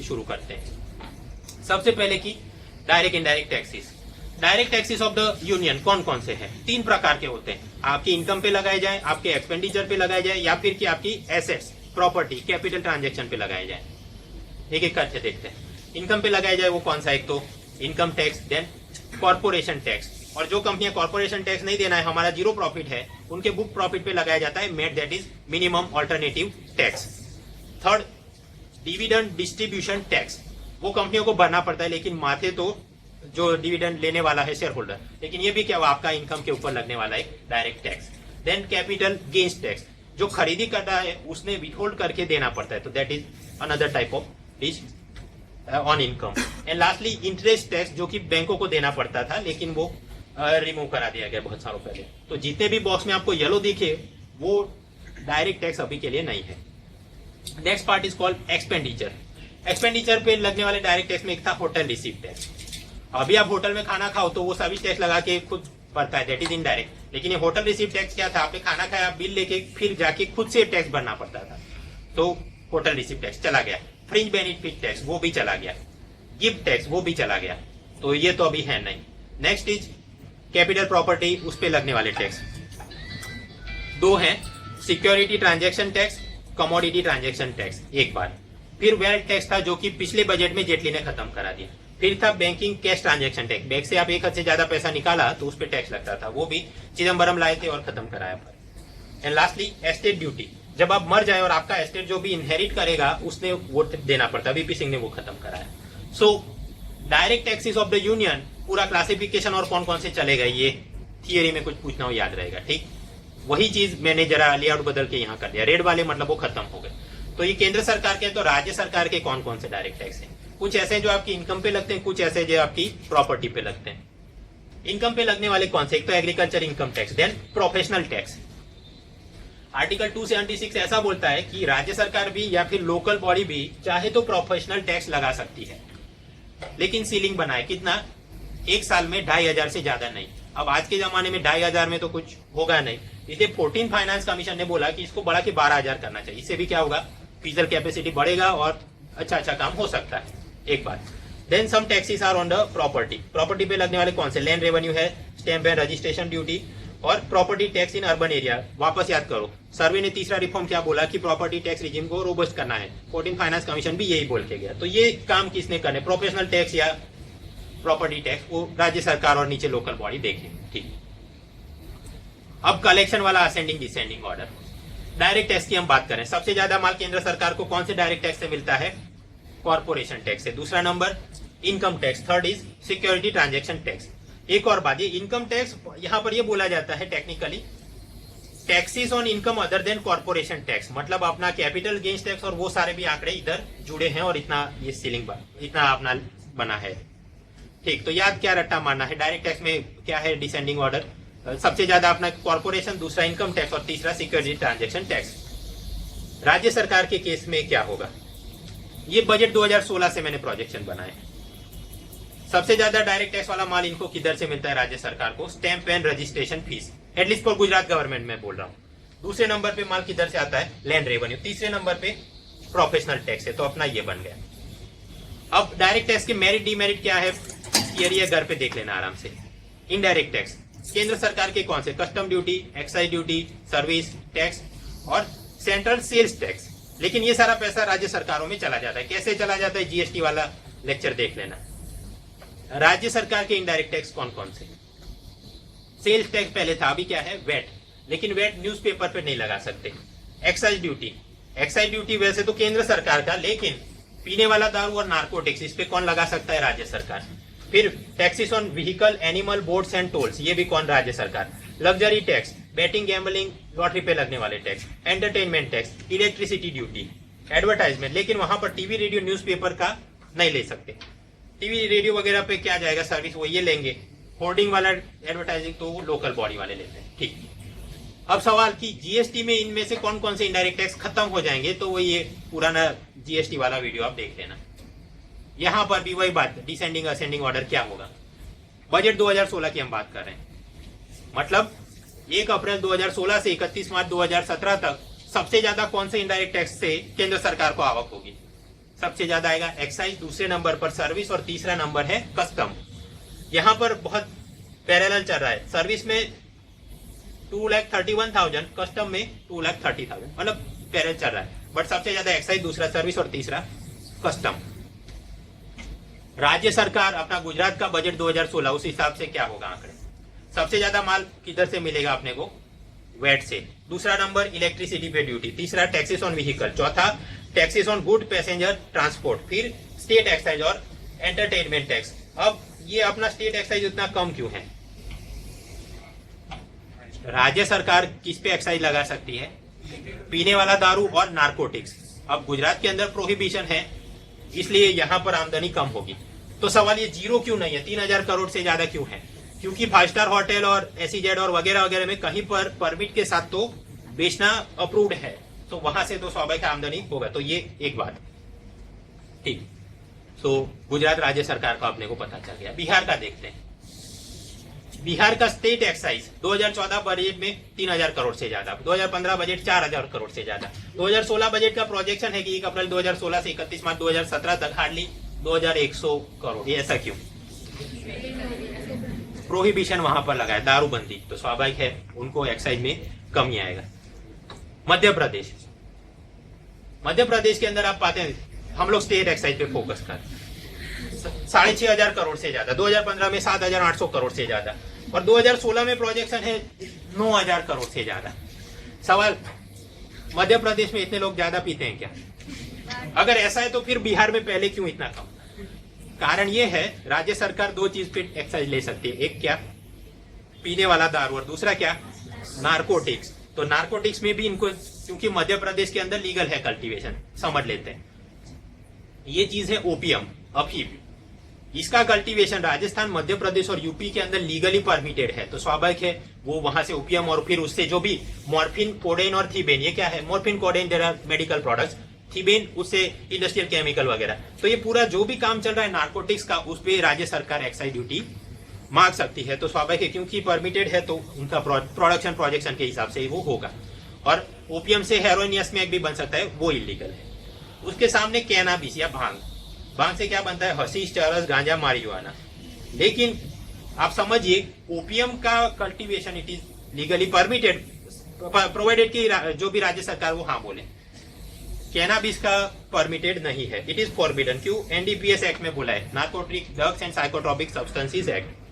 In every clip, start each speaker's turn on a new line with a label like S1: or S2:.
S1: शुरू करते हैं। सबसे पहले की direct indirect taxes. Direct taxes of the union कौन कौन से हैं? 3 प्रकार के होते हैं। आपकी इनकम पे लगाए जाए, आपके एक्सपेंडिचर पे लगाए जाए, या फिर कि आपकी एसेट्स, प्रॉपर्टी, कैपिटल ट्रांजेक्शन पे लगाए जाए। एक एक करके देखते हैं। इनकम पे लगाया जाए वो कौन सा? एक तो income tax, then corporation tax. और जो कंपनियां कॉर्पोरेशन टैक्स नहीं देना है, हमारा 0 प्रॉफिट है, उनके बुक प्रॉफिट पे लगाया जाता है MAT, that is minimum alternative tax. Third, dividend distribution tax. वो कंपनियों को भरना पड़ता है, लेकिन माथे तो जो डिविडेंड लेने वाला है शेयर होल्डर, लेकिन ये भी क्या हुआ, आपका इनकम के ऊपर लगने वाला है direct tax. Then capital gains tax, जो खरीदी करता है उसने विथहोल्ड करके देना पड़ता है, तो that is another type of dish on income. And lastly interest tax, जो कि बैंकों को देना पड़ता था, लेकिन वो रिमूव करा दिया गया बहुत सालों पहले। तो जितने भी बॉक्स में आपको येलो दिखे वो डायरेक्ट टैक्स अभी के लिए नहीं है। Next part is called expenditure. Expenditure पे लगने वाले डायरेक्ट टैक्स में एक था होटल रिसीप्ट टैक्स। अभी आप होटल में खाना खाओ तो वो सभी टैक्स लगा के खुद भरता है, दैट इज इनडायरेक्ट। लेकिन ये होटल रिसीप्ट टैक्स क्या था? आपने खाना खाया, बिल लेके फिर जाके खुद से टैक्स भरना पड़ता था, तो होटल रिसीप्ट टैक्स चला गया। फ्रिंज बेनिफिट टैक्स वो भी चला गया। गिफ्ट टैक्स वो भी चला गया, तो ये तो अभी है नहीं। नेक्स्ट इज कैपिटल प्रॉपर्टी, उस पे लगने वाले टैक्स 2 हैं, security transaction tax, commodity transaction tax एक बार। फिर वेल्थ टैक्स था, जो कि पिछले बजट में जेटली ने खत्म करा दिया। फिर था banking cash transaction tax, bank से आप 1 हद से ज्यादा पैसा निकाला तो उस पर टैक्स लगता था, वो भी चिदम्बरम लाए थे और खत्म कराया। एंड लास्टली एस्टेट ड्यूटी, जब आप मर जाए और आपका एस्टेट जो भी इनहेरिट करेगा उसने वो देना पड़ता, वीपी सिंह ने वो खत्म कराया। So direct taxes of the union पूरा क्लासिफिकेशन और कौन कौन से चले गए, ये थियरी में कुछ पूछना हो याद रहेगा, ठीक। वही चीज मैंने जरा लेआउट बदल के यहाँ कर दिया, रेड वाले मतलब वो खत्म हो गए। तो ये केंद्र सरकार के, तो राज्य सरकार के कौन कौन से डायरेक्ट टैक्स हैं? कुछ ऐसे जो आपकी इनकम पे लगते हैं, कुछ ऐसे जो आपकी प्रॉपर्टी पे लगते हैं। इनकम पे लगने वाले कौन से? एक तो agriculture income tax, then professional tax. Article 276 ऐसा बोलता है कि राज्य सरकार भी या फिर लोकल बॉडी भी चाहे तो प्रोफेशनल टैक्स लगा सकती है, लेकिन सीलिंग बनाए कितना? 1 साल में 2500 से ज्यादा नहीं। अब आज के जमाने में 2500 में तो कुछ होगा नहीं, इसलिए 14 फाइनेंस कमीशन ने बोला कि इसको बढ़ा के 12000 करना चाहिए। इससे भी क्या होगा, फीजल कैपेसिटी बढ़ेगा और अच्छा काम हो सकता है। एक बात। Then some taxes are on the property. Property पे लगने वाले कौन से? लैंड रेवेन्यू है, स्टैंप एंड रजिस्ट्रेशन ड्यूटी और property tax in urban area. वापस याद करो, सर्वे ने तीसरा रिफॉर्म क्या बोला कि प्रॉपर्टी टैक्स रिजिम को रोबस्ट करना है। 14 फाइनेंस कमीशन भी यही बोल के गया। तो ये काम किसने करने? प्रोफेशनल टैक्स या प्रॉपर्टी टैक्स, वो राज्य सरकार और नीचे लोकल बॉडी देखे, ठीक। अब कलेक्शन वाला ascending descending order. Direct tax की हम बात करें, सबसे ज्यादा माल केंद्र सरकार को कौन से डायरेक्ट टैक्स से मिलता है? कॉर्पोरेशन टैक्स से। दूसरा number income tax, third is security transaction tax. एक और बात, ये इनकम टैक्स यहां पर ये बोला जाता है technically taxes on income other than corporation tax, मतलब अपना कैपिटल गेन्स टैक्स और वो सारे भी आंकड़े इधर जुड़े हैं और इतना ये सीलिंग इतना अपना बना है, ठीक। तो याद क्या रट्टा मारना है? डायरेक्ट टैक्स में क्या है डिसेंडिंग ऑर्डर? सबसे ज्यादा अपना कॉर्पोरेशन, दूसरा इनकम टैक्स और तीसरा सिक्योरिटी ट्रांजैक्शन टैक्स। राज्य सरकार के केस में क्या होगा? ये बजट 2016 से मैंने प्रोजेक्शन बनाए। सबसे ज्यादा डायरेक्ट टैक्स वाला माल इनको किधर से मिलता है राज्य सरकार को? Stamp and registration fees, at least for Gujarat government में बोल रहा हूं। दूसरे नंबर पे माल किधर से आता है? Land revenue. तीसरे नंबर पे प्रोफेशनल टैक्स है, तो अपना ये बन गया। अब डायरेक्ट टैक्स के मेरिट डीमेरिट क्या है? थियरी घर पे देख लेना आराम से। इनडायरेक्ट टैक्स केंद्र सरकार के कौन से? Custom duty, excise duty, service tax और सेंट्रल सेल्स टैक्स। लेकिन ये सारा पैसा राज्य सरकारों में चला जाता है। कैसे चला जाता है? जीएसटी वाला लेक्चर देख लेना। राज्य सरकार के इनडायरेक्ट टैक्स कौन कौन से? सेल्स टैक्स पहले था, अभी क्या है? वेट, लेकिन वेट न्यूज़पेपर पे नहीं लगा सकते। एक्साइज ड्यूटी, एक्साइज ड्यूटी वैसे तो केंद्र सरकार का, लेकिन पीने वाला दारू और नार्कोटिक्स इस पे कौन लगा सकता है? राज्य सरकार। फिर taxes on vehicle, animal, boats and tolls, ये भी कौन? राज्य सरकार। Luxury tax, betting, gambling, lottery पे लगने वाले tax. Entertainment tax, electricity duty, advertisement, लेकिन वहां पर टीवी, रेडियो, न्यूज़पेपर का नहीं ले सकते। टीवी, रेडियो वगैरह पे क्या जाएगा? सर्विस, वो ये लेंगे। होर्डिंग वाला एडवर्टाइजिंग तो लोकल बॉडी वाले लेते हैं, ठीक। अब सवाल की जीएसटी में इनमें से कौन कौन से इनडायरेक्ट टैक्स खत्म हो जाएंगे? तो वो ये पुराना जीएसटी वाला वीडियो आप देख लेना। यहां पर भी वही बात, डिसेंडिंग असेंडिंग ऑर्डर क्या होगा? बजट 2016 की हम बात कर रहे हैं, मतलब 1 अप्रैल 2016 से 31 मार्च 2017 तक सबसे ज्यादा कौन से इनडायरेक्ट टैक्स से केंद्र सरकार को आवक होगी? सबसे ज्यादा आएगा एक्साइज, दूसरे नंबर पर सर्विस और तीसरा नंबर है कस्टम। यहाँ पर बहुत पैरेलल चल रहा है, सर्विस में 2,31,000, कस्टम में 2,30,000, मतलब पैरेलल चल रहा है, बट सबसे ज्यादा एक्साइज, दूसरा सर्विस और तीसरा कस्टम। राज्य सरकार अपना गुजरात का बजट 2016 उस हिसाब से क्या होगा आंकड़े। सबसे ज्यादा माल किधर से मिलेगा अपने को, वेट से, दूसरा नंबर इलेक्ट्रिसिटी पे ड्यूटी, तीसरा टैक्सेस ऑन व्हीकल, चौथा taxes on good passenger transport, फिर स्टेट एक्साइज और एंटरटेनमेंट टैक्स। अब ये अपना स्टेट एक्साइज उतना कम क्यों है? राज्य सरकार किस पे एक्साइज लगा सकती है? पीने वाला दारू और नारकोटिक्स। अब गुजरात के अंदर प्रोहिबिशन है, इसलिए यहां पर आमदनी कम होगी। तो सवाल ये जीरो क्यों नहीं है, 3,000 करोड़ से ज्यादा क्यों है? क्योंकि 5 स्टार होटल और SEZ और वगैरह वगैरह में कहीं पर परमिट के साथ तो बेचना अप्रूव्ड है, तो वहां से तो स्वाभाविक आमदनी होगा। तो ये एक बात ठीक। तो गुजरात राज्य सरकार का अपने को पता चल गया। बिहार का देखते हैं। बिहार का स्टेट एक्साइज 2014 बजट में 3,000 करोड़ से ज्यादा, 2015 बजट 4,000 करोड़ से ज्यादा, 2016 बजट का प्रोजेक्शन है कि 1 अप्रैल 2016 से 31 मार्च 2017 तक हार्डली 2,100 करोड़। ये ऐसा क्यों? प्रोहिबिशन वहां पर लगा है, दारूबंदी, तो स्वाभाविक है उनको एक्साइज में कमी आएगा। मध्य प्रदेश, मध्य प्रदेश के अंदर आप पाते हैं, हम लोग स्टेट एक्साइज पे फोकस कर, 6,500 करोड़ से ज्यादा, 2015 में 7,800 करोड़ से ज्यादा, और 2016 में प्रोजेक्शन है 9,000 करोड़ से ज्यादा। सवाल, मध्य प्रदेश में इतने लोग ज्यादा पीते हैं क्या? अगर ऐसा है तो फिर बिहार में पहले क्यों इतना कम? कारण ये है, राज्य सरकार 2 चीज पे एक्साइज ले सकती है, एक क्या, पीने वाला दारू, और दूसरा क्या, नारकोटिक्स। तो नारकोटिक्स में भी इनको, क्योंकि मध्य प्रदेश के अंदर लीगल है कल्टीवेशन, समझ लेते हैं, ये चीज है ओपियम, अफीम, इसका कल्टीवेशन राजस्थान, मध्य प्रदेश और यूपी के अंदर लीगली परमिटेड है, तो स्वाभाविक है वो वहां से ओपियम और फिर उससे जो भी मॉर्फिन, कोडेन और थीबेन, ये क्या है, morphine, codeine, there are medical products, thebaine उससे इंडस्ट्रियल केमिकल वगैरह, तो ये पूरा जो भी काम चल रहा है नारकोटिक्स का, उस पर राज्य सरकार एक्साइज ड्यूटी मांग सकती है। तो स्वाभाविक है क्योंकि परमिटेड है तो उनका प्रोडक्शन प्रोजेक्शन के हिसाब से वो होगा। और ओपियम से हेरोइन या स्मैक भी बन सकता है, वो इलीगल है। उसके सामने कैनाबिस या भांग, भांग से क्या बनता है, हशीश, चरस, गांजा, मारिजुआना। लेकिन आप समझिए, ओपियम का cultivation it is legally permitted, provided कि जो भी राज्य सरकार वो हाँ बोले। कैनाबिस का परमिटेड नहीं है, इट इज फॉरबिडन। क्यों? NDPS एक्ट में बोला है, narcotic drugs and psychotropic substances act.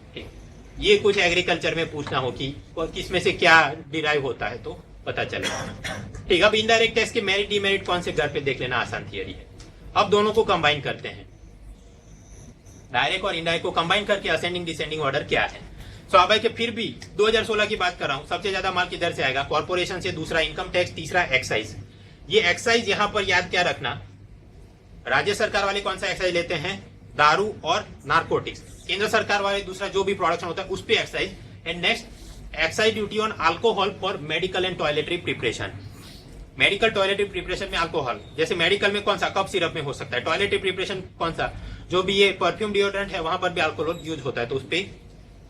S1: ये कुछ एग्रीकल्चर में पूछना हो कि किसमें से क्या डिराइव होता है तो पता चलेगा। ठीक, अब इनडायरेक्ट टैक्स के मेरिट डिमेरिट कौन से घर पे देख लेना, आसान थियरी है। अब दोनों को कंबाइन करते हैं, डायरेक्ट और इनडायरेक्ट को कंबाइन करके असेंडिंग डिसेंडिंग ऑर्डर क्या है। स्वाभाविक है, फिर भी 2016 की बात कर रहा हूं, सबसे ज्यादा माल किधर से आएगा, कॉर्पोरेशन से, दूसरा इनकम टैक्स, तीसरा एक्साइज। ये एक्साइज यहां पर याद क्या रखना, राज्य सरकार वाले कौन सा एक्साइज लेते हैं, दारू और नारकोटिक्स। केंद्र सरकार वाले दूसरा जो भी प्रोडक्शन होता है उस पे excise. And next excise duty on alcohol for medical and toiletry preparation. Medical toiletry preparation में अल्कोहल, जैसे मेडिकल में कौन सा, कफ सिरप में हो सकता है, टॉयलेटरी प्रिपरेशन कौन सा, जो भी ये परफ्यूम डिओड्रेंट है वहां पर भी अल्कोहल यूज होता है, तो उस पर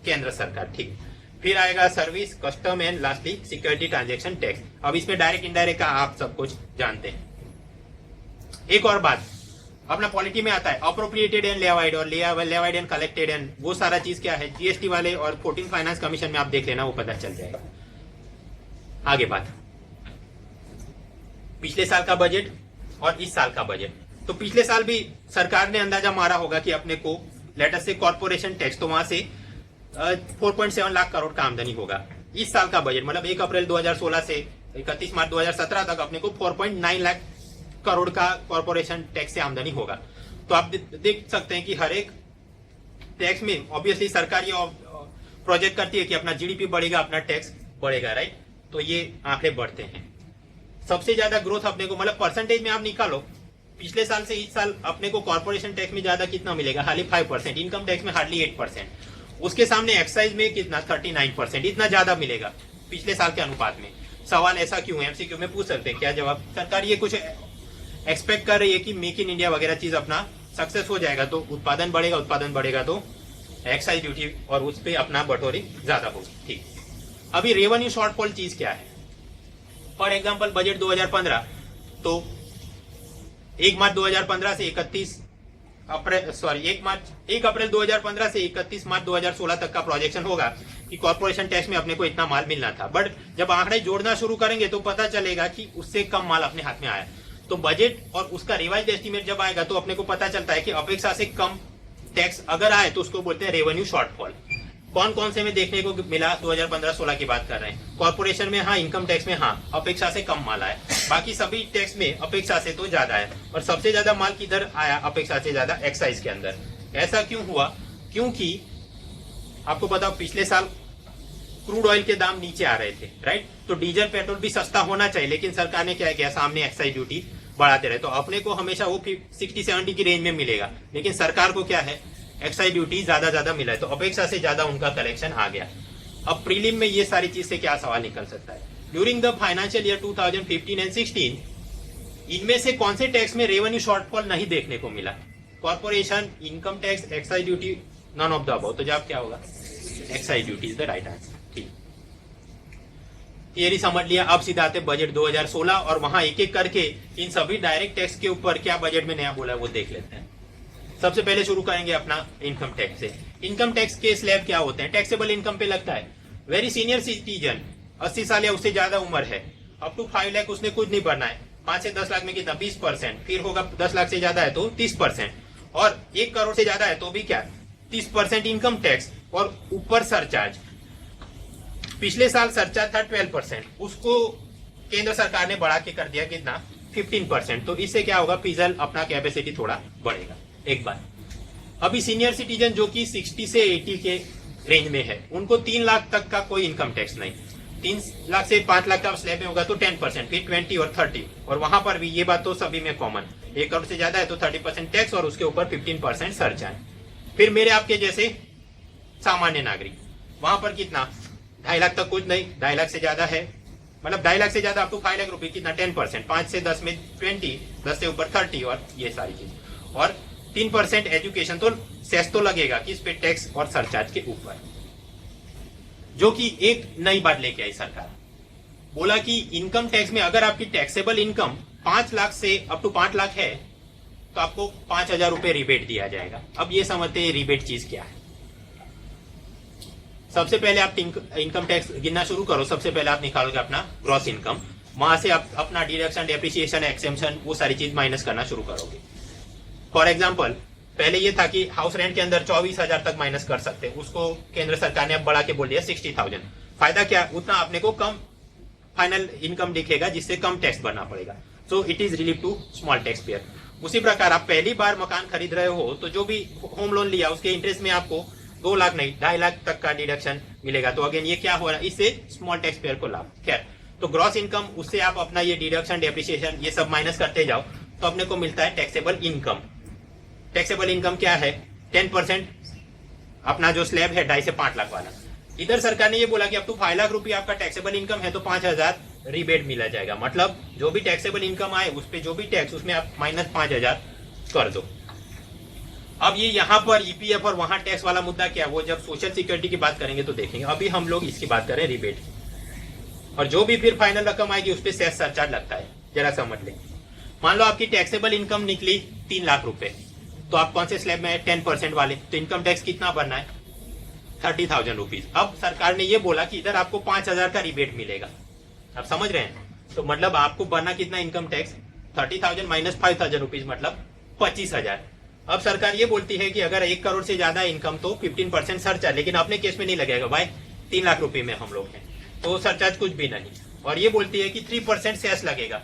S1: केंद्र सरकार। ठीक, फिर आएगा service, custom and lastly security transaction tax. अब इसमें डायरेक्ट इनडायरेक्ट का आप सब कुछ जानते हैं। एक और बात अपना पॉलिटी में आता है, अप्रोप्रिएटेड एंड लेवाइड, और लेवाइड एंड कलेक्टेड एंड, वो सारा चीज क्या है, GST वाले और 14 फाइनेंस कमीशन में आप देख लेना, वो पता चल जाएगा। आगे बात, पिछले साल का बजट और इस साल का बजट। तो पिछले साल भी सरकार ने अंदाजा मारा होगा कि अपने को लेटेस्ट से कॉर्पोरेशन टैक्स, तो वहां से 4.7 लाख करोड़ का आमदनी होगा। इस साल का बजट मतलब 1 अप्रैल 2016 से 31 मार्च 2017 तक अपने को 4.9 लाख करोड़ का कॉर्पोरेशन टैक्स से आमदनी होगा। तो आप देख सकते हैं कि हर एक टैक्स में ऑब्वियसली सरकार ये प्रोजेक्ट करती है कि अपना GDP बढ़ेगा, अपना टैक्स बढ़ेगा, राइट। तो ये आंकड़े बढ़ते हैं। सबसे ज्यादा ग्रोथ अपने को, मतलब परसेंटेज में आप निकालो, पिछले साल से इस साल अपने को कॉर्पोरेशन टैक्स में ज्यादा कितना मिलेगा, हार्डली 5%, इनकम टैक्स में हार्डली 8%, उसके सामने एक्साइज में कितना 39%, इतना ज्यादा मिलेगा पिछले साल के अनुपात में। सवाल ऐसा क्यों है, MCQ में पूछ सकते हैं, क्या जवाब, सरकार ये कुछ एक्सपेक्ट कर रही है कि मेक इन इंडिया वगैरह चीज अपना सक्सेस हो जाएगा तो उत्पादन बढ़ेगा, उत्पादन बढ़ेगा तो एक्साइज ड्यूटी और उस पर अपना बटोरी ज्यादा होगी। ठीक, अभी रेवेन्यू शॉर्टफॉल चीज क्या है। फॉर एग्जाम्पल बजट 2015, तो 1 मार्च 2015 से 1 अप्रैल 2015 से 31 मार्च 2016 तक का प्रोजेक्शन होगा कि कॉर्पोरेशन टैक्स में अपने को इतना माल मिलना था। बट जब आंकड़े जोड़ना शुरू करेंगे तो पता चलेगा कि उससे कम माल अपने हाथ में आया। तो बजट और उसका रिवाइज एस्टीमेट जब आएगा तो अपने को पता चलता है कि अपेक्षा से कम टैक्स अगर आए तो उसको बोलते हैं रेवेन्यू शॉर्टफॉल। कौन कौन से में देखने को मिला? 2015-16 की बात कर रहे हैं। कॉर्पोरेशन में हाँ, इनकम टैक्स में हाँ, अपेक्षा से कम माल आया। बाकी सभी टैक्स में अपेक्षा से तो ज्यादा है। और सबसे ज्यादा माल किधर आया अपेक्षा से ज्यादा? एक्साइज के अंदर। ऐसा क्यों हुआ? क्योंकि आपको पता पिछले साल क्रूड ऑयल के दाम नीचे आ रहे थे, राइट? तो डीजल पेट्रोल भी सस्ता होना चाहिए, लेकिन सरकार ने क्या किया? सामने एक्साइज ड्यूटी बढ़ाते रहे। तो अपने को हमेशा वो 60-70 की रेंज में मिलेगा, लेकिन सरकार को क्या है? एक्साइज ड्यूटी ज्यादा मिला है, तो अपेक्षा से ज्यादा उनका कलेक्शन आ गया। अब प्रीलिम में ये सारी चीज से क्या सवाल निकल सकता है? During the financial year 2015 and 16 इनमें से कौन से टैक्स में रेवेन्यू शॉर्टफॉल नहीं देखने को मिला? Corporation, income tax, excise duty, none of the above. तो जवाब क्या होगा? Excise duty is the right answer. ठीक, थियरी समझ लिया। अब सीधा आते बजट 2016 और वहां एक एक करके इन सभी डायरेक्ट टैक्स के ऊपर क्या बजट में नया बोला है वो देख लेते हैं। सबसे पहले शुरू करेंगे अपना इनकम टैक्स से। इनकम टैक्स के स्लैब क्या होते हैं? टैक्सेबल इनकम पे लगता है। वेरी सीनियर सिटीजन, 80 साल या उससे ज्यादा उम्र है, अप टू 5 लाख, उसने कुछ नहीं भरना है। 5 से 10 लाख में कितना? 20%। फिर होगा 10 लाख से ज्यादा है तो 30%, और 1 करोड़ से ज्यादा है तो भी क्या? 30% इनकम टैक्स और ऊपर सरचार्ज। पिछले साल सरचार्ज था 12%, उसको केंद्र सरकार ने बढ़ा के कर दिया कितना? 15%। तो इससे क्या होगा? फिजल अपना कैपेसिटी थोड़ा बढ़ेगा। एक बार अभी सीनियर सिटीजन जो कि 60 से 80 के रेंज में है, उनको 3 लाख तक का कोई इनकम टैक्स नहीं। 3 लाख से 5 लाख का स्लैब में होगा तो 10%, फिर 20 और 30, और वहां पर भी ये बात तो सभी में कॉमन। 1 करोड़ से ज्यादा है तो 30% टैक्स और उसके ऊपर 15% सरचार्ज। फिर मेरे आपके जैसे सामान्य नागरिक, वहां पर कितना? 2.5 लाख तक कुछ नहीं, 2.5 लाख से ज्यादा है, मतलब 2.5 लाख से ज्यादा अप टू 5 लाख रुपए, कितना? 10%, 5 से 10 में 20, 10 से ऊपर 30, और ये सारी चीज, और 3% एजुकेशन। तो सेस तो लगेगा किस पे? टैक्स और सरचार्ज के ऊपर। जो कि एक नई बात लेके आई सरकार, बोला कि इनकम टैक्स में अगर आपकी टैक्सेबल इनकम 5 लाख से अप टू 5 लाख है तो आपको 5,000 रुपए रिबेट दिया जाएगा। अब ये समझते हैं रिबेट चीज क्या है। सबसे पहले आप इनकम टैक्स गिनना शुरू करो। सबसे पहले आप निकालोगे अपना ग्रॉस इनकम, वहां से आप अपना डिडक्शन, डेप्रिसिएशन, एक्सेम्पशन, वो सारी चीज माइनस करना शुरू करोगे। फॉर एग्जाम्पल, पहले ये था कि हाउस रेंट के अंदर 24,000 तक माइनस कर सकते हैं, उसको केंद्र सरकार ने अब बढ़ा के बोल दिया 60,000। फायदा क्या? उतना आपने को कम फाइनल इनकम दिखेगा, जिससे कम टैक्स भरना पड़ेगा। So it is relief to small taxpayer. उसी प्रकार आप पहली बार मकान खरीद रहे हो तो जो भी होम लोन लिया उसके इंटरेस्ट में आपको 2 लाख नहीं 2.5 लाख तक का डिडक्शन मिलेगा। तो अगेन ये क्या हो रहा है? इससे स्मॉल टैक्स पेयर को लाभ। खैर, तो ग्रॉस इनकम, उससे आप अपना ये डिडक्शन, डेप्रिसिएशन, ये सब माइनस करते जाओ तो अपने को मिलता है टैक्सेबल इनकम। टैक्सेबल इनकम क्या है? 10% अपना जो स्लैब है 2.5 से 5 लाख वाला। इधर सरकार ने ये बोला कि अब तो 5 लाख रुपया आपका टैक्सेबल इनकम है तो 5,000 रिबेट मिला जाएगा। मतलब जो भी टैक्सेबल इनकम आए उस पे जो भी टैक्स, उसमें आप माइनस 5,000 कर दो। अब ये यहाँ पर ईपीएफ और वहां टैक्स वाला मुद्दा क्या, वो जब सोशल सिक्योरिटी की बात करेंगे तो देखेंगे। अभी हम लोग इसकी बात करें रिबेट, और जो भी फिर फाइनल रकम आएगी उस पर सेस सरचार्ज लगता है। जरा समझ लें, मान लो आपकी टैक्सेबल इनकम निकली 3 लाख रुपए, तो आप कौन से स्लैब में है? 10% वाले। तो इनकम टैक्स कितना भरना है? 30,000 रुपीज। अब सरकार ने ये बोला कि इधर आपको 5,000 का रिबेट मिलेगा। आप समझ रहे हैं? तो मतलब आपको भरना कितना इनकम टैक्स? 30,000 माइनस 5,000 रुपीज, मतलब 25,000। अब सरकार ये बोलती है कि अगर 1 करोड़ से ज्यादा इनकम तो 15% सरचार्ज, लेकिन अपने केस में नहीं लगेगा भाई, 3 लाख रुपए में हम लोग हैं तो सरचार्ज कुछ भी नहीं। और ये बोलती है कि 3% सेस लगेगा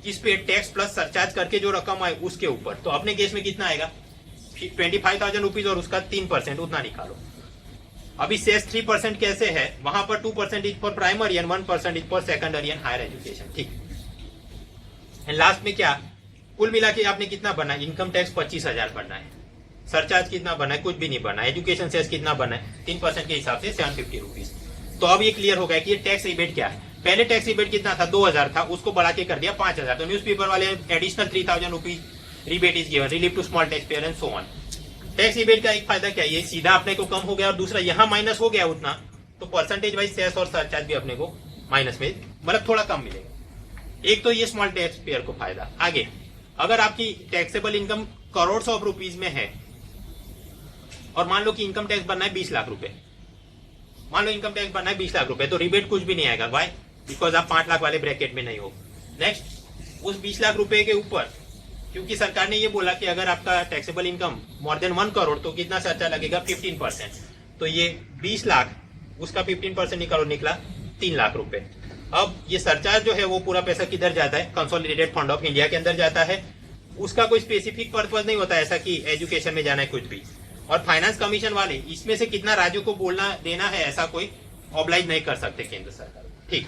S1: इस पे, टैक्स प्लस सरचार्ज करके जो रकम आए उसके ऊपर। तो अपने केस में कितना आएगा? 25,000 रुपीज, और उसका 3% उतना निकालो। अभी सेस 3% कैसे है? वहां पर 2% is for primary and 1% is for secondary and higher education. ठीक, एंड लास्ट में क्या? कुल मिला के आपने कितना बना? इनकम टैक्स 25,000 बनना है, सरचार्ज कितना बना है? कुछ भी नहीं बना। एजुकेशन सेस कितना बना है? 3% के हिसाब से 750 रुपीज। तो अब ये क्लियर हो गया कि ये टैक्स रिबेट क्या है। पहले टैक्स रिबेट कितना था? 2,000 था, उसको बढ़ा के कर दिया 5,000। तो न्यूज़पेपर वाले additional 3,000 rupees rebate is given, relief to small taxpayer and so on. Tax rebate का एक फायदा क्या है? ये सीधा अपने को कम हो गया, और दूसरा यहाँ माइनस हो गया उतना, तो परसेंटेज वाइज सेस और सरचार्ज भी अपने को माइनस में, मतलब थोड़ा कम मिलेगा। एक तो ये स्मॉल टैक्स पेयर को फायदा। आगे अगर आपकी taxable income crore of rupees में है और मान लो कि इनकम टैक्स भरना है 20 लाख रुपए, मान लो इनकम टैक्स भरना है 20 लाख रुपए, तो रिबेट कुछ भी नहीं आएगा। वाई? बिकॉज आप 5 लाख वाले ब्रैकेट में नहीं हो। नेक्स्ट, उस 20 लाख रुपए के ऊपर क्योंकि सरकार ने ये बोला कि अगर आपका taxable income more than 1 crore तो कितना खर्चा लगेगा, 15%। तो ये 20 लाख, उसका 15% निकला 3 लाख रुपए। अब ये सरचार्ज जो है वो पूरा पैसा किधर जाता है, कंसोलिडेटेड फंड ऑफ इंडिया के अंदर जाता है। उसका कोई स्पेसिफिक पर्पज नहीं होता ऐसा कि एजुकेशन में जाना है कुछ भी। और फाइनेंस कमीशन वाले इसमें से कितना राज्यों को बोलना देना है ऐसा कोई ऑब्लाइज नहीं कर सकते केंद्र सरकार। ठीक,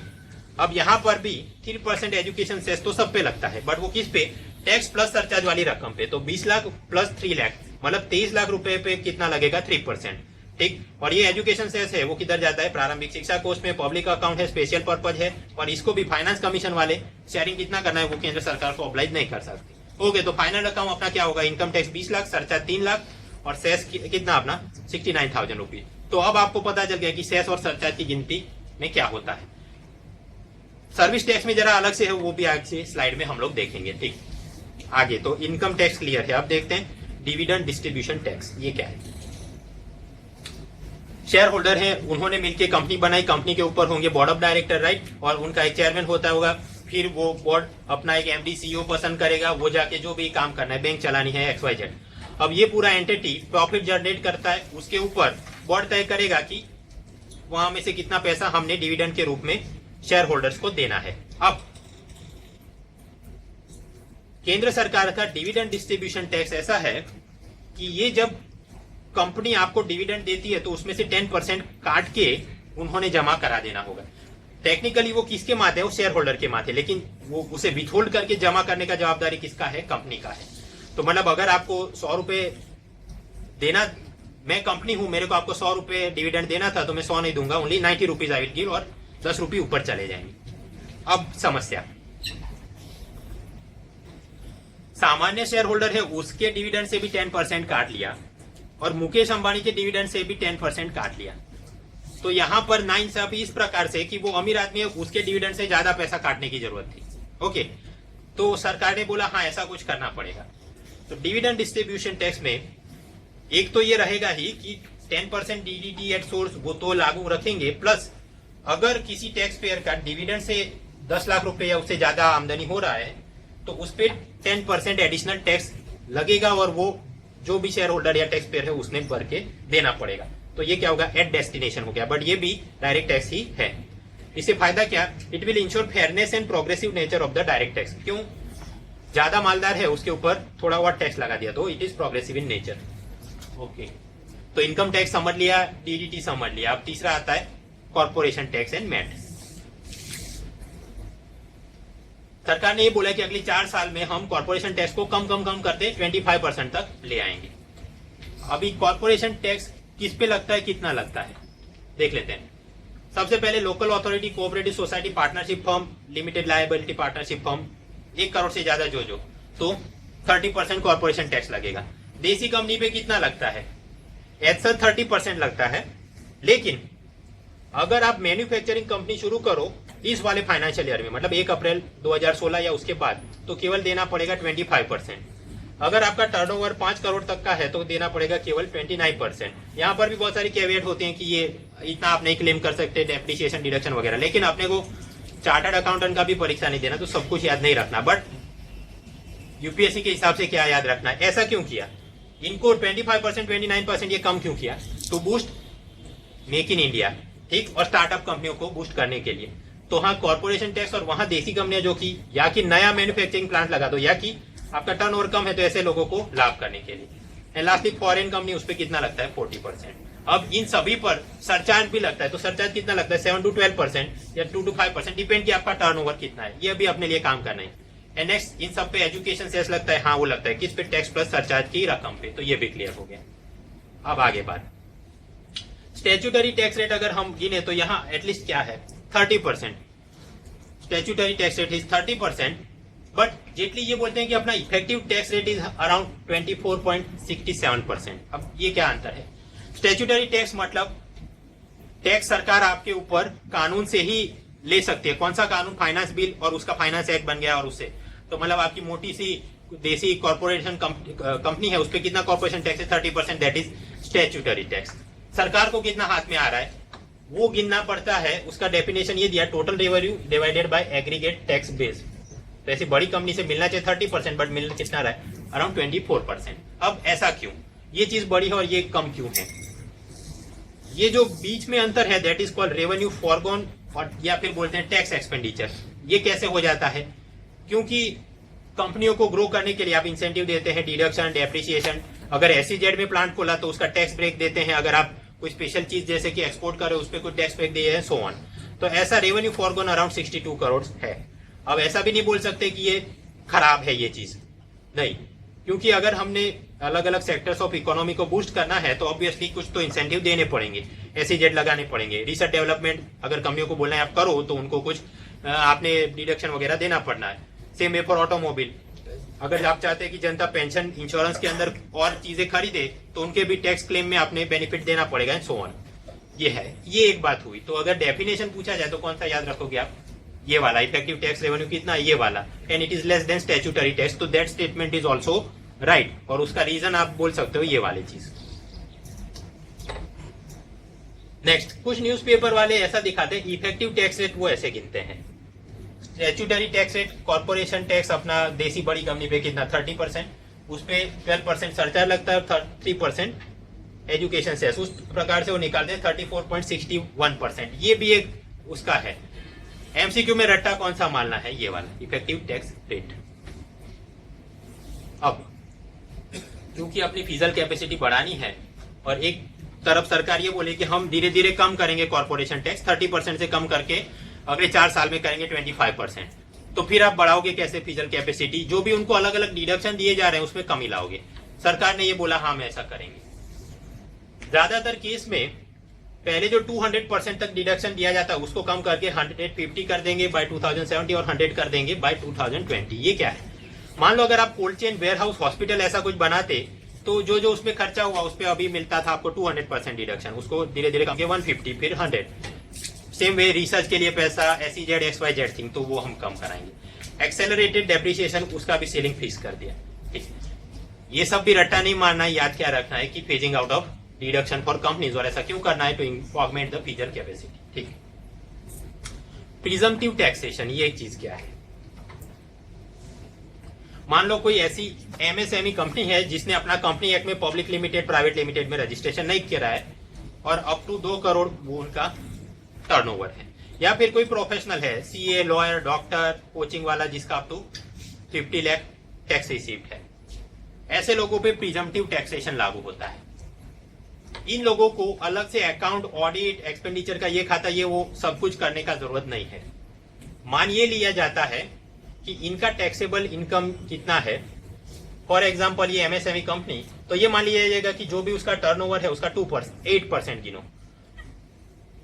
S1: अब यहाँ पर भी 3% एजुकेशन सेस तो सब पे लगता है, बट वो किस पे, टैक्स प्लस सरचार्ज वाली रकम पे। तो 20 लाख प्लस 3 लाख मतलब 23 लाख रुपए पे कितना लगेगा, 3%। ठीक, और ये एजुकेशन सेस है वो किधर जाता है, प्रारंभिक शिक्षा कोष में, पब्लिक अकाउंट है, स्पेशल पर्पज है, और इसको भी फाइनेंस कमीशन वाले शेयरिंग कितना करना है वो केंद्र सरकार को ऑब्लाइज नहीं कर सकते। ओके, तो फाइनल अकाउंट अपना क्या होगा, income tax 20 lakh, surcharge 3 lakh और सेस कितना अपना 69,000 रुपीज। तो अब आपको पता चल गया कि सेस और सरचार्ज की गिनती में क्या होता है। सर्विस टैक्स में जरा अलग से है, वो भी आज से स्लाइड में हम लोग देखेंगे। ठीक, आगे तो इनकम टैक्स क्लियर है। अब देखते हैं डिविडेंड डिस्ट्रीब्यूशन टैक्स, ये क्या है। शेयर होल्डर है, उन्होंने मिलकर कंपनी बनाई, कंपनी के ऊपर होंगे बोर्ड ऑफ डायरेक्टर, राइट, और उनका एक चेयरमैन होता होगा। फिर वो बोर्ड अपना एक एमडी सीईओ पसंद करेगा, वो जाके जो भी काम करना है, बैंक चलानी है, XYZ। अब ये पूरा एंटिटी प्रॉफिट जनरेट करता है, उसके ऊपर बोर्ड तय करेगा कि वहां में से कितना पैसा हमने डिविडेंड के रूप में शेयर होल्डर्स को देना है। अब केंद्र सरकार का डिविडेंड डिस्ट्रीब्यूशन टैक्स ऐसा है कि ये जब कंपनी आपको डिविडेंड देती है तो उसमें से 10% काट के उन्होंने जमा करा देना होगा। टेक्निकली वो किसके माथे है, वो शेयर होल्डर के माथे, लेकिन वो उसे विथहोल्ड करके जमा करने का जवाबदारी किसका है, कंपनी का है। तो मतलब अगर आपको 100 रुपए देना, मैं कंपनी हूं, मेरे को आपको 100 रुपए डिविडेंड देना था, तो मैं 100 नहीं दूंगा, only 90 rupees I will give, और 10 रुपये ऊपर चले जाएंगे। अब समस्या, सामान्य शेयर होल्डर है, उसके डिविडेंड से भी 10% काट लिया और मुकेश अंबानी के डिविडेंड से भी 10% काट लिया। तो यहां पर नाइंसाफी इस प्रकार से कि वो अमीर आदमी है, उसके डिविडेंड से ज्यादा पैसा काटने की जरूरत थी। ओके, तो सरकार ने बोला हाँ ऐसा कुछ करना पड़ेगा। तो डिविडेंड डिस्ट्रीब्यूशन टैक्स में एक तो ये रहेगा ही कि 10% डीडीटी एट सोर्स वो तो लागू रखेंगे, प्लस अगर किसी टैक्स पेयर का डिविडेंड से 10 लाख रुपए या उससे ज्यादा आमदनी हो रहा है तो उस पर 10% एडिशनल टैक्स लगेगा, और वो जो भी शेयर होल्डर या टैक्स पेयर है उसने भर के देना पड़ेगा। तो ये क्या होगा, एट डेस्टिनेशन हो गया, बट ये भी डायरेक्ट टैक्स ही है। इससे फायदा क्या, it will ensure fairness and progressive nature of the direct tax. क्यों, ज्यादा मालदार है उसके ऊपर थोड़ा और टैक्स लगा दिया तो it is progressive in nature. Okay, तो इनकम टैक्स समझ लिया, डीडीटी समझ लिया। अब तीसरा आता है कॉर्पोरेशन टैक्स एंड मैट। सरकार ने ये बोला कि अगले 4 साल में हम कॉर्पोरेशन टैक्स को कम करते 25% तक ले आएंगे। अभी कॉर्पोरेशन टैक्स किस पे लगता है, कितना लगता है, देख लेते हैं। सबसे पहले local authority, cooperative society, partnership firm, limited liability partnership firm, 1 crore से ज्यादा जो तो 30% कॉर्पोरेशन टैक्स लगेगा। देसी कंपनी पे कितना लगता है, ऐसा 30% लगता है। लेकिन अगर आप मैन्युफैक्चरिंग कंपनी शुरू करो इस वाले फाइनेंशियल ईयर में, मतलब 1 अप्रैल 2016 या उसके बाद, तो केवल देना पड़ेगा 25%। अगर आपका टर्नओवर 5 करोड़ तक का है तो देना पड़ेगा केवल 29%। यहाँ पर भी बहुत सारी कैविएट होते हैं कि ये इतना आप नहीं क्लेम कर सकते, डेप्रिसिएशन डिडक्शन वगैरह, लेकिन अपने को चार्टर्ड अकाउंटेंट का भी परीक्षा नहीं देना, तो सब कुछ याद नहीं रखना। बट यूपीएससी के हिसाब से क्या याद रखना है, ऐसा क्यों किया, इनको 25%, 29% ये कम क्यों किया, to boost make in India, ठीक, और स्टार्टअप कंपनियों को बूस्ट करने के लिए। तो हाँ, कॉर्पोरेशन टैक्स, और वहां देसी कंपनियां जो कि या कि नया मैन्युफैक्चरिंग प्लांट लगा दो, या कि आपका टर्नओवर कम है तो ऐसे लोगों को लाभ करने के लिए। एंड लास्टली फॉरेन कंपनी, उस पर कितना लगता है, 40%। अब इन सभी पर सरचार्ज भी लगता है, तो सरचार्ज कितना लगता है, 7 to 12% या 2 to 5%, डिपेंड कि आपका टर्नओवर कितना है, ये भी अपने लिए काम करना है। एंड नेक्स्ट, इन सब पे एजुकेशन सेस लगता है, हाँ वो लगता है, किस पे, टैक्स प्लस सरचार्ज की रकम पे, तो ये भी क्लियर हो गया। अब आगे बात, स्टैट्यूटरी टैक्स रेट अगर हम गिने तो यहाँ एटलीस्ट क्या है, 30%। Statutory tax rate is 30%, but Jaitley ये बोलते हैं कि अपना effective tax rate is around 24.67%। अब ये क्या अंतर है, स्टैट्यूटरी टैक्स मतलब टैक्स सरकार आपके ऊपर कानून से ही ले सकती है। कौन सा कानून, फाइनेंस बिल, और उसका फाइनेंस एक्ट बन गया, और उससे तो मतलब आपकी मोटी सी देसी कॉर्पोरेशन कंपनी है उस पर कितना कॉर्पोरेशन टैक्स है 30%, दैट इज स्टैट्यूटरी टैक्स। सरकार को कितना हाथ में आ रहा है वो गिनना पड़ता है। उसका डेफिनेशन ये दिया, total revenue divided by aggregate tax base. तो ऐसी बड़ी कंपनी से मिलना चाहिए 30%, बट मिलना कितना रहा है, अराउंड 24%। अब ऐसा क्यों, ये चीज बड़ी है और ये कम क्यों है? ये जो बीच में अंतर है that is called revenue foregone, और या फिर बोलते हैं टैक्स एक्सपेंडिचर। ये कैसे हो जाता है? क्योंकि कंपनियों को ग्रो करने के लिए आप इंसेंटिव देते हैं, डिडक्शन, डेप्रिसिएशन। अगर एसईजेड में प्लांट खोला तो उसका टैक्स ब्रेक देते हैं। अगर आप कोई स्पेशल चीज जैसे कि एक्सपोर्ट कर रहे हो उस पर कोई टैक्स ब्रेक दिए हैं, सो ऑन। तो ऐसा रेवेन्यू फॉरगॉन अराउंड 62 करोड़ है। अब ऐसा भी नहीं बोल सकते कि ये खराब है ये चीज, नहीं, क्योंकि अगर हमने अलग अलग सेक्टर्स ऑफ इकोनॉमी को बूस्ट करना है तो ऑब्वियसली कुछ तो इंसेंटिव देने पड़ेंगे, एसईजेड लगाने पड़ेंगे। रिसर्च डेवलपमेंट अगर कंपनियों को बोलना है आप करो तो उनको कुछ आपने डिडक्शन वगैरह देना पड़ना है। सेम वे फॉर ऑटोमोबाइल, अगर आप चाहते हैं कि जनता पेंशन इंश्योरेंस के अंदर और चीजें खरीदे तो उनके भी टैक्स क्लेम में आपने बेनिफिट देना पड़ेगा, सो ऑन। ये है, ये एक बात हुई। तो अगर डेफिनेशन पूछा जाए तो कौन सा याद रखोगे आप? ये वाला, इफेक्टिव टैक्स रेवेन्यू कितना, ये वाला, and it is less than statutory tax, तो that statement is also right. और उसका रीजन आप बोल सकते हो ये वाली चीज। नेक्स्ट, कुछ न्यूज़पेपर वाले ऐसा दिखाते हैं इफेक्टिव टैक्स रेट वो ऐसे गिनते हैं। Statutory tax rate, corporation tax अपना देसी बड़ी कंपनी पे कितना 30%, उस पे 12% सरचार्ज लगता है, 3% एजुकेशन सेस, उस प्रकार से वो निकालते हैं 34.61%। ये भी एक उसका है। एमसीक्यू में रट्टा कौन सा मानना है, ये वाला इफेक्टिव टैक्स रेट। अब क्योंकि अपनी फिजिकल कैपेसिटी बढ़ानी है और एक तरफ सरकार ये बोले कि हम धीरे धीरे कम करेंगे कॉर्पोरेशन टैक्स, 30% से कम करके अगले 4 साल में करेंगे 25%, तो फिर आप बढ़ाओगे कैसे फिजिकल कैपेसिटी? जो भी उनको अलग अलग डिडक्शन दिए जा रहे हैं उसमें कमी लाओगे। सरकार ने ये बोला हाँ हम ऐसा करेंगे। ज्यादातर केस में पहले जो 200% तक डिडक्शन दिया जाता है उसको कम करके 150 कर देंगे बाय 2070 और 100 कर देंगे बाय 2020। ये क्या है? मान लो अगर आप cold chain, warehouse, hospital ऐसा कुछ बनाते तो जो जो उसमें खर्चा हुआ उस पर अभी मिलता था आपको 200% डिडक्शन, उसको धीरे धीरे कम किया 150 फिर 100। सेम वे रिसर्च के लिए पैसा, एसईजेड, XYZ थिंग, तो वो हम कम कराएंगे। एक्सेलरेटेड डेप्रिसिएशन, उसका भी सीलिंग फिक्स कर दिया। ठीक, ये सब भी रट्टा नहीं मारना है, याद क्या रखना है कि phasing out of deduction for companies. और ऐसा क्यों करना है? To augment the physical capacity. ठीक, प्रिजम्पटिव टैक्सेशन, ये एक चीज क्या है? मान लो कोई ऐसी एमएसएमई कंपनी है जिसने अपना कंपनी एक्ट में पब्लिक लिमिटेड, प्राइवेट लिमिटेड में रजिस्ट्रेशन नहीं किया है और अप टू 2 करोड़ वो उनका टर्नओवर है, या फिर कोई प्रोफेशनल है, सीए, लॉयर, डॉक्टर, कोचिंग वाला, जिसका up to 50 lakh tax received है। ऐसे लोगों पे प्रिजम्पटिव टैक्सेशन लागू होता है। इन लोगों को अलग से अकाउंट, ऑडिट, एक्सपेंडिचर का ये खाता, ये वो सब कुछ करने का जरूरत नहीं है। मान ये लिया जाता है कि इनका टैक्सेबल इनकम कितना है। फॉर एग्जाम्पल ये एमएसएमई कंपनी, तो ये मान लिया जाएगा कि जो भी उसका टर्नओवर है उसका 8% गिनो,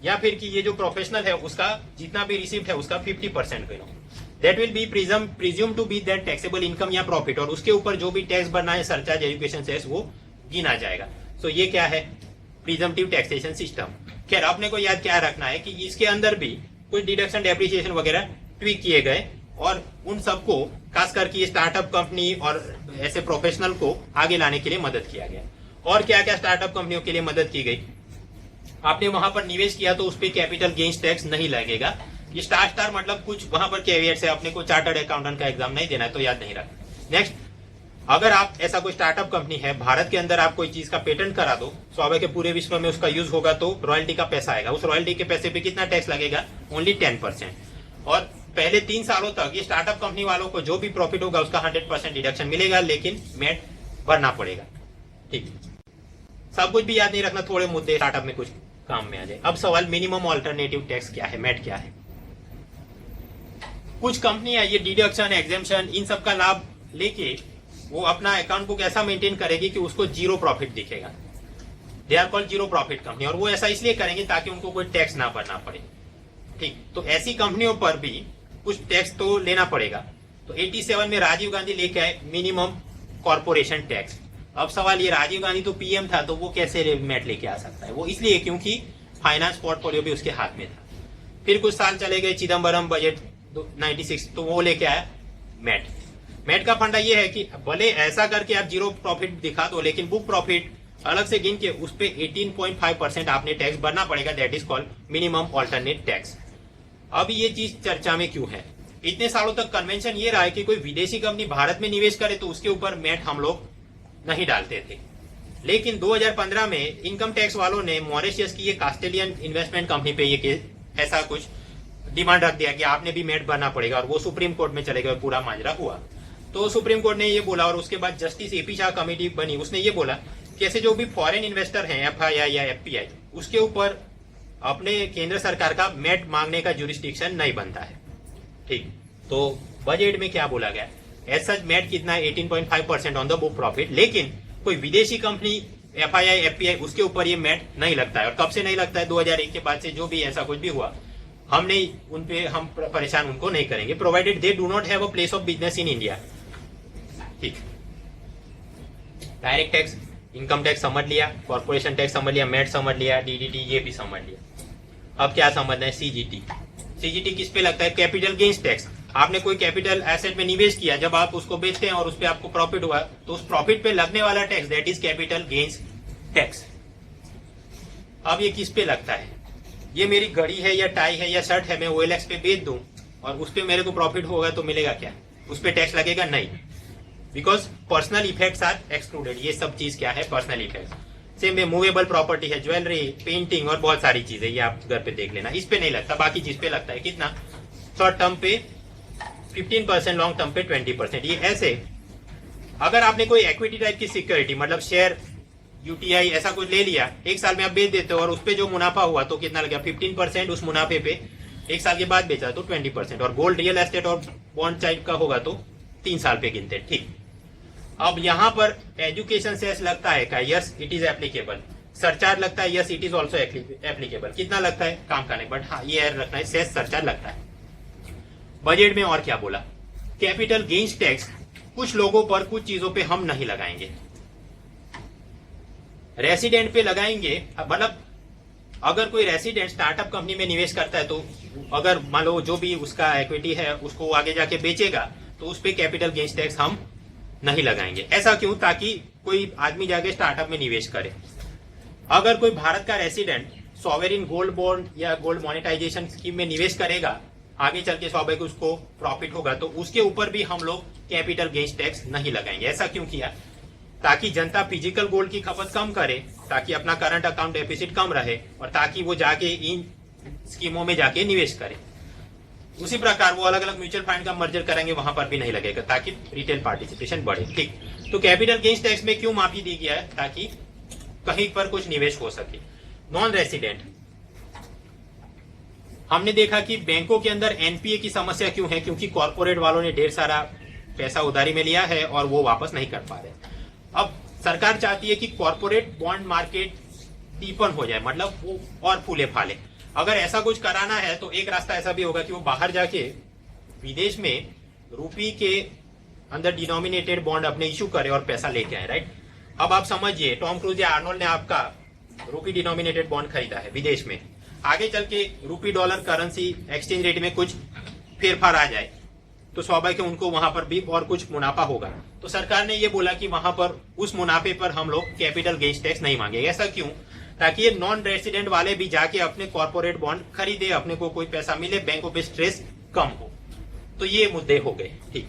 S1: या फिर कि ये जो प्रोफेशनल है उसका जितना भी रिसीव्ड है उसका 50% गिनो। That will be presume to be that taxable income या प्रॉफिट, और उसके ऊपर जो भी टैक्स भरना है, सरचार्ज, एजुकेशन सेस, वो गिना जाएगा। सो ये क्या है? Presumptive taxation system. खैर अपने को याद क्या रखना है कि इसके अंदर भी कुछ डिडक्शन, डेप्रिसिएशन वगैरह ट्वीक किए गए और उन सबको खास करके स्टार्टअप कंपनी और ऐसे प्रोफेशनल को आगे लाने के लिए मदद किया गया। और क्या क्या स्टार्टअप कंपनियों के लिए मदद की गई? आपने वहां पर निवेश किया तो उस पर कैपिटल गेन्स टैक्स नहीं लगेगा। ये स्टार मतलब कुछ वहां पर कैवियट्स है, अपने को चार्टर्ड अकाउंटेंट का एग्जाम नहीं देना है तो याद नहीं रखना। नेक्स्ट, अगर आप ऐसा कोई स्टार्टअप कंपनी है, भारत के अंदर आप कोई चीज का पेटेंट करा दो, स्वाभाविक है पूरे विश्व में उसका यूज होगा तो रॉयल्टी का पैसा आएगा। उस रॉयल्टी के पैसे पे कितना टैक्स लगेगा? ओनली 10%। और पहले 3 सालों तक ये स्टार्टअप कंपनी वालों को जो भी प्रॉफिट होगा उसका 100% डिडक्शन मिलेगा, लेकिन मैट भरना पड़ेगा। ठीक, सब कुछ भी याद नहीं रखना, थोड़े मुद्दे स्टार्टअप में कुछ काम में आ जाए। अब सवाल, मिनिमम ऑल्टरनेटिव टैक्स क्या है, मैट क्या है? कुछ कंपनियां ये डिडक्शन, एग्जेम्पशन, इन सब का लाभ लेके वो अपना अकाउंट को कैसा मेंटेन करेगी कि उसको जीरो प्रॉफिट दिखेगा। They are called zero profit company, और वो ऐसा इसलिए करेंगे ताकि उनको कोई टैक्स ना भरना पड़े। ठीक, तो ऐसी कंपनियों पर भी कुछ टैक्स तो लेना पड़ेगा। तो 87 में राजीव गांधी लेके आए मिनिमम कॉर्पोरेशन टैक्स। अब सवाल ये, राजीव गांधी तो पीएम था तो वो कैसे मैट लेके आ सकता है? वो इसलिए क्योंकि फाइनेंस पोर्टफोलियो भी उसके हाथ में था। फिर कुछ साल चले गए, चिदम्बरम बजट 96, तो वो लेके आया मैट। मैट का फंडा ये है कि भले ऐसा करके आप जीरो प्रॉफिट दिखा दो, लेकिन बुक प्रॉफिट अलग से गिन के उस पे 18.5% आपने टैक्स भरना पड़ेगा। That is called minimum alternate tax. अब ये चीज चर्चा में क्यों है? इतने सालों तक कन्वेंशन ये रहा है कि कोई विदेशी कंपनी भारत में निवेश करे तो उसके ऊपर मैट हम लोग नहीं डालते थे। लेकिन 2015 में इनकम टैक्स वालों ने मॉरिशस की एक ऑस्ट्रेलियन इन्वेस्टमेंट कंपनी पे ये ऐसा कुछ डिमांड रख दिया कि आपने भी मैट भरना पड़ेगा, और वो सुप्रीम कोर्ट में चले गए, पूरा माजरा हुआ। तो सुप्रीम कोर्ट ने ये बोला, और उसके बाद जस्टिस एपी शाह कमेटी बनी, उसने ये बोला कि ऐसे जो भी फॉरेन इन्वेस्टर हैं एफआईआई या एफपीआई, उसके ऊपर अपने केंद्र सरकार का मैट मांगने का जुरिस्डिक्शन नहीं बनता है। ठीक, तो बजट में क्या बोला गया? एज सच मैट कितना है? 18.5% ऑन द बुक प्रॉफिट। लेकिन कोई विदेशी कंपनी एफआईआई एफपीआई उसके ऊपर ये मैट नहीं लगता है। और कब से नहीं लगता है? 2001 के बाद से जो भी ऐसा कुछ भी हुआ, हमने उन पे हम परेशान उनको नहीं करेंगे, provided they do not have a place of business in India. ठीक, डायरेक्ट टैक्स, इनकम टैक्स समझ लिया, कॉर्पोरेशन टैक्स समझ लिया, मैट समझ लिया, डीडीटी ये भी समझ लिया। अब क्या समझना है? सीजीटी। सीजीटी किस पे लगता है? Capital gains tax. आपने कोई कैपिटल एसेट में निवेश किया, जब आप उसको बेचते हैं और उस पर आपको प्रॉफिट हुआ, तो उस प्रॉफिट पे लगने वाला tax, that is capital gains tax. अब ये किस पे लगता है? ये मेरी घड़ी है या टाई है या शर्ट है, मैं OLX पे बेच दूं और उस पे मेरे को प्रॉफिट होगा तो मिलेगा क्या? उस पे टैक्स लगेगा? नहीं, because personal effects are excluded. ये सब चीज क्या है? Personal effects. सेम में मूवेबल प्रॉपर्टी है, ज्वेलरी, पेंटिंग और बहुत सारी चीजें, ये आप घर पे देख लेना, इस पे नहीं लगता। बाकी चीज पे लगता है। कितना? शॉर्ट टर्म पे 15%, लॉन्ग टर्म पे 20%। ये ऐसे, अगर आपने कोई इक्विटी टाइप की सिक्योरिटी, मतलब शेयर, यूटीआई ऐसा कुछ ले लिया, एक साल में आप बेच देते हो और उस पे जो मुनाफा हुआ तो कितना लगेगा? 15%। उस मुनाफे पे एक साल के बाद बेचा तो 20%। और गोल्ड, रियल एस्टेट और बॉन्ड टाइप का होगा तो 3 साल पे गिनते। ठीक, अब यहाँ पर एजुकेशन सेस लगता है क्या? Yes it is applicable. Surcharge लगता है? Yes it is also applicable. कितना लगता है? काम का नहीं, बट हाँ ये एयर रखना है, सेस सरचार्ज लगता है। बजट में और क्या बोला? कैपिटल गेन्स टैक्स कुछ लोगों पर, कुछ चीजों पे हम नहीं लगाएंगे, रेसिडेंट पे लगाएंगे। मतलब अगर कोई रेसिडेंट स्टार्टअप कंपनी में निवेश करता है तो अगर मान लो जो भी उसका इक्विटी है उसको आगे जाके बेचेगा तो उस पे कैपिटल गेन्स टैक्स हम नहीं लगाएंगे। ऐसा क्यों? ताकि कोई आदमी जाके स्टार्टअप में निवेश करे। अगर कोई भारत का रेसिडेंट सॉवरेन गोल्ड बॉन्ड या गोल्ड मोनेटाइजेशन स्कीम में निवेश करेगा, आगे चल के स्वाभाविक उसको प्रॉफिट होगा, तो उसके ऊपर भी हम लोग कैपिटल गेन्स टैक्स नहीं लगाएंगे। ऐसा क्यों किया? ताकि जनता फिजिकल गोल्ड की खपत कम करे, ताकि अपना करंट अकाउंट डेफिसिट कम रहे, और ताकि वो जाके इन स्कीमों में जाके निवेश करे। उसी प्रकार वो अलग अलग म्यूचुअल फंड का मर्जर करेंगे, वहां पर भी नहीं लगेगा, ताकि रिटेल पार्टिसिपेशन बढ़े। ठीक, तो कैपिटल गेन्स टैक्स में क्यों माफी दी गया है? ताकि कहीं पर कुछ निवेश हो सके। नॉन रेसिडेंट, हमने देखा कि बैंकों के अंदर एनपीए की समस्या क्यों है? क्योंकि कॉर्पोरेट वालों ने ढेर सारा पैसा उधारी में लिया है और वो वापस नहीं कर पा रहे। अब सरकार चाहती है कि कॉर्पोरेट बॉन्ड मार्केट डीपन हो जाए, मतलब वो और फूले फाले। अगर ऐसा कुछ कराना है तो एक रास्ता ऐसा भी होगा कि वो बाहर जाके विदेश में रूपी के अंदर डिनोमिनेटेड बॉन्ड अपने इशू करे और पैसा लेके आए। राइट, अब आप समझिए, टॉम क्रूज या आर्नोल्ड ने आपका रूपी डिनोमिनेटेड बॉन्ड खरीदा है विदेश में, आगे चल के रूपी डॉलर करेंसी एक्सचेंज रेट में कुछ फेरफार आ जाए तो स्वाभाविक उनको वहां पर भी और कुछ मुनाफा होगा। तो सरकार ने ये बोला कि वहां पर उस मुनाफे पर हम लोग कैपिटल गेन्स टैक्स नहीं मांगेंगे। ऐसा क्यों? ताकि ये नॉन रेसिडेंट वाले भी जाके अपने कॉर्पोरेट बॉन्ड खरीदे, अपने को कोई पैसा मिले, बैंकों पे स्ट्रेस कम हो। तो ये मुद्दे हो गए। ठीक,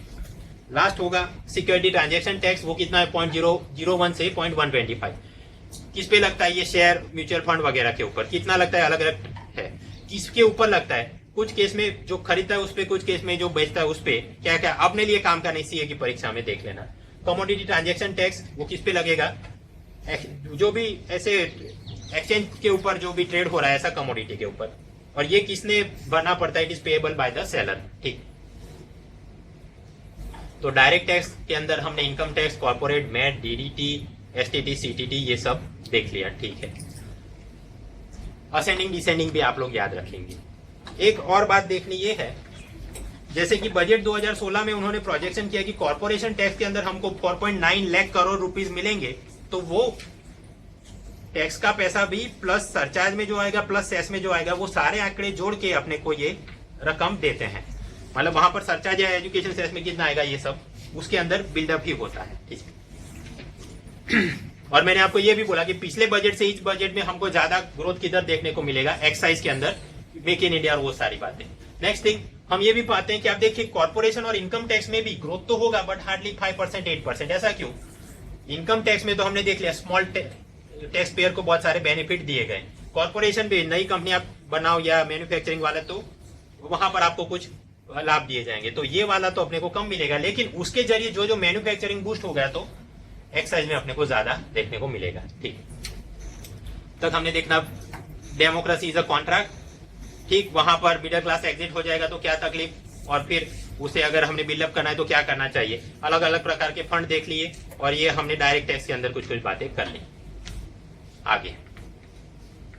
S1: लास्ट होगा सिक्योरिटी ट्रांजैक्शन टैक्स। वो कितना है? 0.001 से 0.125। किस पे लगता है? ये शेयर, म्यूचुअल फंड वगैरह के ऊपर। कितना लगता है? अलग अलग है। किसके ऊपर लगता है? कुछ केस में जो खरीदता है उस पे, कुछ केस में जो बेचता है उस पे। क्या क्या अपने लिए काम का नहीं, सीए की परीक्षा में देख लेना। कमोडिटी ट्रांजैक्शन टैक्स वो किस पे लगेगा? जो भी ऐसे एक्सचेंज के ऊपर जो भी ट्रेड हो रहा है ऐसा कमोडिटी के ऊपर, और ये किसने भरना पड़ता है? It is payable by the seller. ठीक, तो डायरेक्ट टैक्स के अंदर हमने income tax, corporate, MAT, DDT, STT, CTT ये सब देख लिया। ठीक है, असेंडिंग डिसेंडिंग भी आप लोग याद रखेंगे। एक और बात देखनी ये है, जैसे कि बजट 2016 में उन्होंने प्रोजेक्शन किया कि कॉर्पोरेशन टैक्स के अंदर हमको 4.9 लाख करोड़ रुपीस मिलेंगे, तो वो टैक्स का पैसा भी प्लस सरचार्ज में जो आएगा प्लस सेस में जो आएगा वो सारे आंकड़े जोड़ के अपने को ये रकम देते हैं। मतलब वहां पर सरचार्ज या एजुकेशन सेस में कितना आएगा ये सब उसके अंदर बिल्डअप ही होता है। ठीक है। और मैंने आपको ये भी बोला कि पिछले बजट से इस बजट में हमको ज्यादा ग्रोथ किधर देखने को मिलेगा, एक्साइज के अंदर, मेक इन इंडिया और वो सारी बातें। नेक्स्ट थिंग हम ये भी पाते हैं कि आप देखिए कॉर्पोरेशन और इनकम टैक्स में भी ग्रोथ तो होगा बट हार्डली 5% 8%। ऐसा क्यों? इनकम टैक्स में तो हमने देख लिया स्मॉल टैक्स पेयर को बहुत सारे बेनिफिट दिए गए। कॉर्पोरेशन भी नई कंपनी आप बनाओ या मैन्युफैक्चरिंग वाला तो वहां पर आपको कुछ लाभ दिए जाएंगे, तो ये वाला तो अपने को कम मिलेगा, लेकिन उसके जरिए जो मैन्युफैक्चरिंग बूस्ट हो गया तो एक्साइज में अपने को ज्यादा देखने को मिलेगा। ठीक तक हमने देखना डेमोक्रेसी इज अ कॉन्ट्रैक्ट। ठीक, वहां पर मिडिल क्लास एग्जिट हो जाएगा तो क्या तकलीफ, और फिर उसे अगर हमने बिल्डअप करना है तो क्या करना चाहिए। अलग अलग प्रकार के फंड देख लिए और ये हमने डायरेक्ट टैक्स के अंदर कुछ कुछ बातें कर ली। आगे